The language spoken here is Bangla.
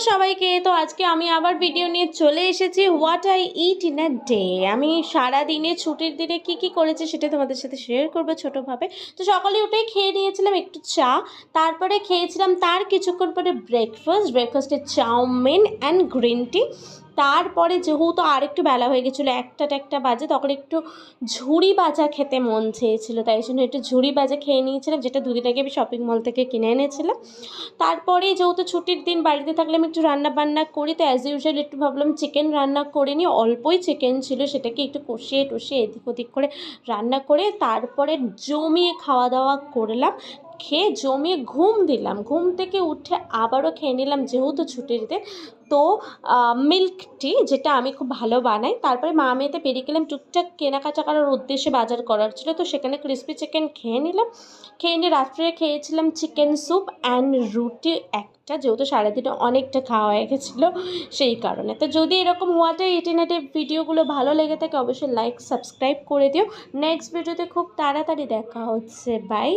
সবাইকে। তো আজকে আমি আবার ভিডিও নিয়ে চলে এসেছি what I it in a day. আমি সারা দিনে ছুটির দিনে কি করেছি সেটা তোমাদের সাথে শেয়ার করবো ছোটোভাবে। তো সকালে উঠেই খেয়ে নিয়েছিলাম একটু চা, তারপরে খেয়েছিলাম তার কিছুক্ষণ পরে ব্রেকফাস্টে চাউমিন অ্যান্ড গ্রিন টি। তারপরে যেহেতু আর একটু বেলা হয়ে গেছিলো, একটা বাজে, তখন একটু ঝুড়ি ভাজা খেতে মন চেয়েছিলো, তাই জন্য একটু ঝুড়ি ভাজা খেয়ে নিয়েছিলাম, যেটা দুদিন আগে আমি শপিং মল থেকে কিনে এনেছিলাম। তারপরে যেহেতু ছুটির দিন বাড়িতে থাকলে আমি একটু রান্না বান্না করি, তো অ্যাজ ইউজুয়াল একটু ভাবলাম চিকেন রান্না করে নিই। অল্পই চিকেন ছিল, সেটাকে একটু কষিয়ে টষিয়ে এদিক ওদিক করে রান্না করে তারপরে জমিয়ে খাওয়া দাওয়া করলাম। খেয়ে জমিয়ে ঘুম দিলাম, ঘুম থেকে উঠে আবারও খেয়ে নিলাম যেহেতু ছুটির দিন, তো মিল্ক টি, যেটা আমি খুব ভালো বানাই। তারপরে মা মেয়েতে বেরিয়ে গেলাম টুকটাক কেনাকাটা করার উদ্দেশ্যে, বাজার করার ছিল, তো সেখানে ক্রিসপি চিকেন খেয়ে নিলাম। খেয়ে নিয়ে রাত্রে খেয়েছিলাম চিকেন স্যুপ অ্যান্ড রুটি একটা, যেহেতু সারাদিনে অনেকটা খাওয়া হয়ে গেছিলো সেই কারণে। তো যদি এরকম what I it in a day ভিডিওগুলো ভালো লেগে থাকে অবশ্যই লাইক সাবস্ক্রাইব করে দিও। নেক্সট ভিডিওতে খুব তাড়াতাড়ি দেখা হচ্ছে, বাই।